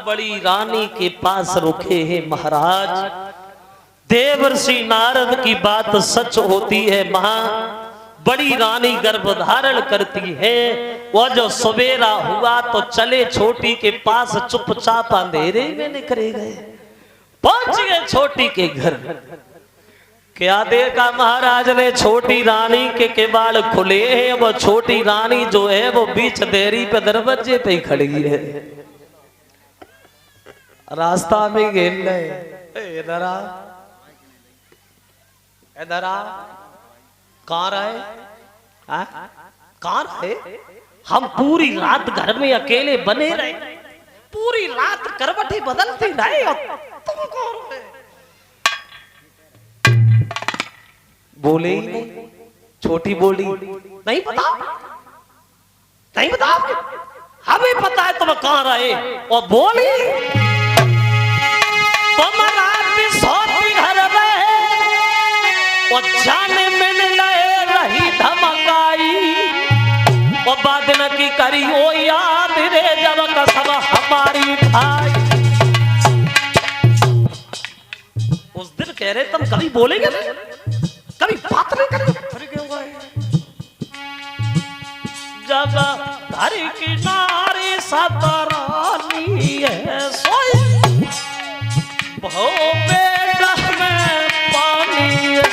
बड़ी रानी के पास रुके हैं महाराज। देवर्षि नारद की बात सच होती है मां, बड़ी रानी गर्भ धारण करती है। वो जो सवेरा हुआ तो चले छोटी के पास, चुपचाप अंधेरे में निकले गए, पहुंच गए छोटी के घर। क्या देखा महाराज ने, छोटी रानी के केवाड़ खुले हैं। वो छोटी रानी जो है वो बीच देरी पे दरवाजे पे ही खड़ी है। रास्ता में घेर ले, इधर आ, इधर आ, कहाँ रहे, कहाँ रहे? हम पूरी रात घर में अकेले बने रहे, पूरी रात करवटें बदलते रहे और तुम कौन रहे? बोले ही नहीं। छोटी बोली नहीं पता, नहीं पता, हमें पता है तुम कहाँ रहे। और बोली तुम रात सोती घर रहे और जाने में लए रही धमकाई, और बाद न की करी ओ याद रे जब कसम हमारी भाई। उस दिन कह रहे तुम कभी बोलेंगे नहीं, कभी बात नहीं करेंगे, फिर क्यों गए? जब घर की नारी सतरानी है सोई, भो बेटा में पानी है।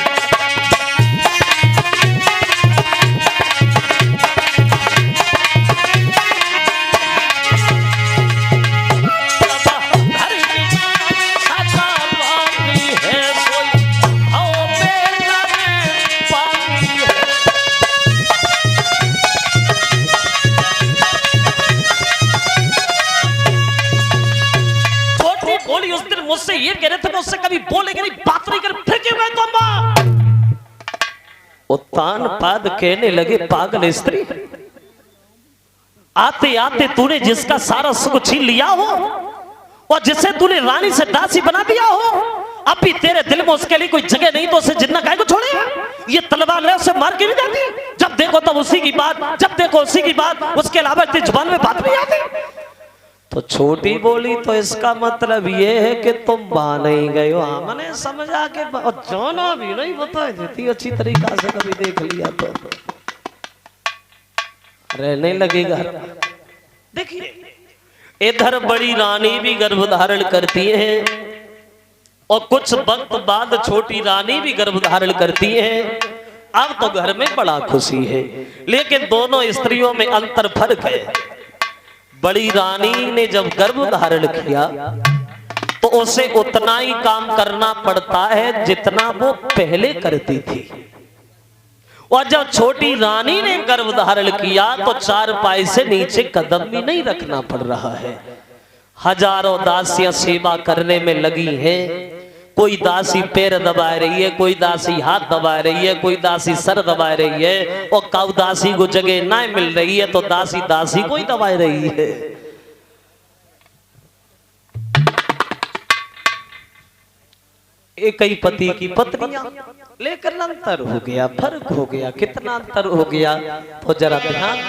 मुझसे ये कह रहे थे मुझसे कभी बोलेंगे नहीं, बात नहीं कर, फिर क्यों गए तुम? उत्तान पाद कहने लगे पागल स्त्री, आते आते तूने जिसका सारा सुख छीन लिया हो और जिसे तूने रानी से दासी बना दिया हो, अब भी तेरे दिल में उसके लिए कोई जगह नहीं तो उसे जिन्ना काहे को छोड़ेगा? ये तलवार ले उसे मार के भी जाती, जब देखो तब उसी की बात, जब देखो उसी की बात, उसके अलावा तेरी जुबान में बात नहीं आती। तो छोटी बोली तो इसका मतलब ये है कि तुम बाहर नहीं गए हो। हमने समझा के जाना भी नहीं बता देती अच्छी तरीका से, कभी देख लिया तो रहने लगेगा। देखिए इधर बड़ी रानी भी गर्भ धारण करती है और कुछ वक्त बाद छोटी रानी भी गर्भ धारण करती है। अब तो घर में बड़ा खुशी है, लेकिन दोनों स्त्रियों में अंतर फर्क है। बड़ी रानी ने जब गर्भ धारण किया तो उसे उतना ही काम करना पड़ता है जितना वो पहले करती थी, और जब छोटी रानी ने गर्भ धारण किया तो चारपाई से नीचे कदम भी नहीं रखना पड़ रहा है। हजारों दासियां सेवा करने में लगी हैं, कोई दासी पैर दबा रही है, कोई दासी हाथ दबा रही है, कोई दासी सर दबा रही है, और कब दासी को जगह ना मिल रही है तो दासी दासी को ही दबा रही है। एक ही पति की पत्नियां, लेकिन अंतर हो गया, फर्क हो गया। कितना अंतर हो गया तो जरा ध्यान।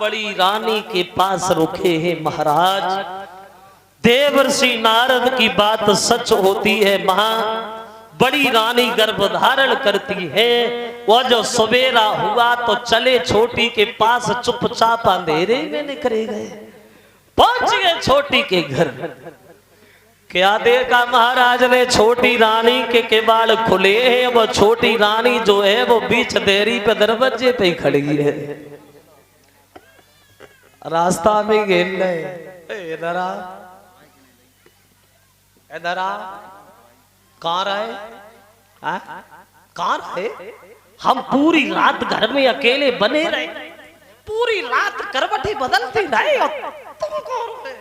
बड़ी रानी के पास रुके हैं महाराज। देवर्षि नारद की बात सच होती है मां, बड़ी रानी गर्भ धारण करती है। वो जो सवेरा हुआ तो चले छोटी के पास, चुपचाप अंधेरे में निकले गए। पहुंच गए छोटी के घर। क्या देखा महाराज ने, छोटी रानी के केवाड़ खुले हैं। वो छोटी रानी जो है वो बीच देरी पे दरवाजे पे ही खड़ी है। रास्ता में घेर गए, इधर आ, इधर आ, कहाँ रहे, कहाँ रहे? हम पूरी रात घर में अकेले बने रहे, पूरी रात करवटें बदलते रहे और तुम कौन रहे?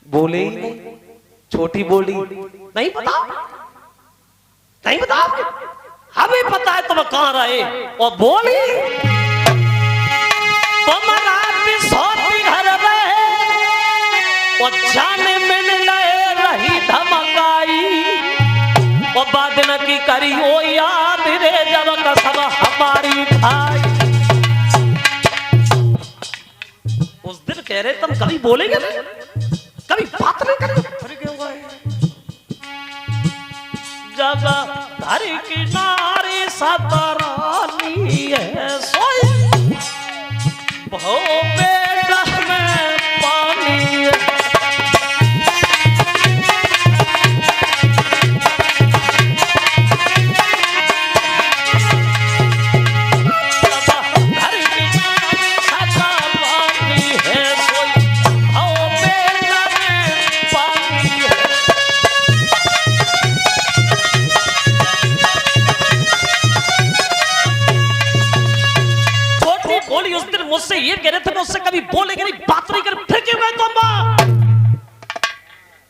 बोले ही नहीं। छोटी बोली नहीं पता, नहीं पता, हमें पता है तुम कहाँ रहे। और बोली तुम रात सोती घर रहे और जाने में लए रही धमकाई। और बाद न की करी ओ याद रे जब कसम हमारी भाई। उस दिन कह रहे तुम कभी बोलेंगे नहीं, कभी बात नहीं करेंगे। फिर क्यों गए? जब घर किनारे सतरानी है सोई, भो बेटा में पानी है। मुझसे ये कह रहे थे मुझसे कभी बोलेंगे नहीं, बात नहीं कर, फिर क्यों गए तुम?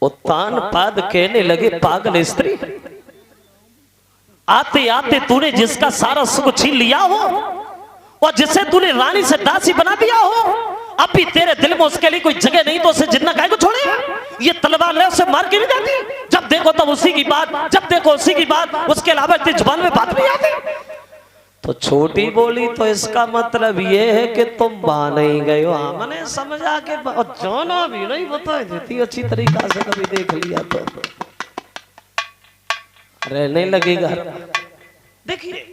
उत्तान पाद कहने लगे पागल स्त्री, आते आते तूने जिसका सारा सुख छीन लिया हो और जिसे तूने रानी से दासी बना दिया हो, अब भी तेरे दिल में उसके लिए कोई जगह नहीं तो उसे जिन्ना काहे को छोड़ेगा? ये तलवार है उसे मार के नहीं जाती, जब देखो तब उसी की बात, जब देखो उसी की बात, उसके अलावा तेरी जुबान में बात नहीं आती। तो छोटी बोली तो इसका मतलब ये है कि तुम वहां नहीं गए हो। हमने समझा के जाना भी नहीं बता देती अच्छी तरीका से, कभी देख लिया तो रहने लगेगा। देखिए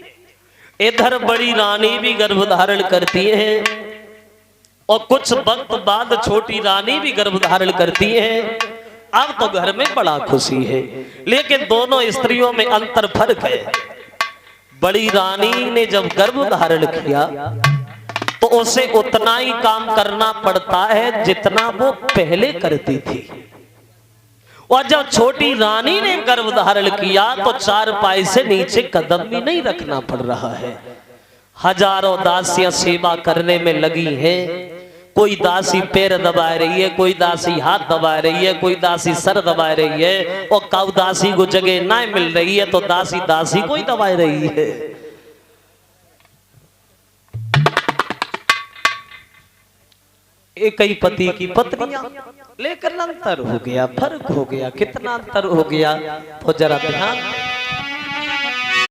इधर बड़ी रानी भी गर्भ धारण करती है और कुछ वक्त बाद छोटी रानी भी गर्भ धारण करती है। अब तो घर में बड़ा खुशी है, लेकिन दोनों स्त्रियों में अंतर फर्क है। बड़ी रानी ने जब गर्भ धारण किया तो उसे उतना ही काम करना पड़ता है जितना वो पहले करती थी। और जब छोटी रानी ने गर्भ धारण किया तो चारपाई से नीचे कदम भी नहीं रखना पड़ रहा है। हजारों दासियां सेवा करने में लगी हैं। कोई दासी पैर दबा रही है, कोई दासी हाथ दबा रही है, कोई दासी सर दबा रही है। और कब दासी को जगह ना मिल रही है तो दासी दासी को ही दबा रही है। एक ही पति की पत्नियां, लेकिन अंतर हो गया, फर्क हो गया। कितना अंतर हो गया तो जरा ध्यान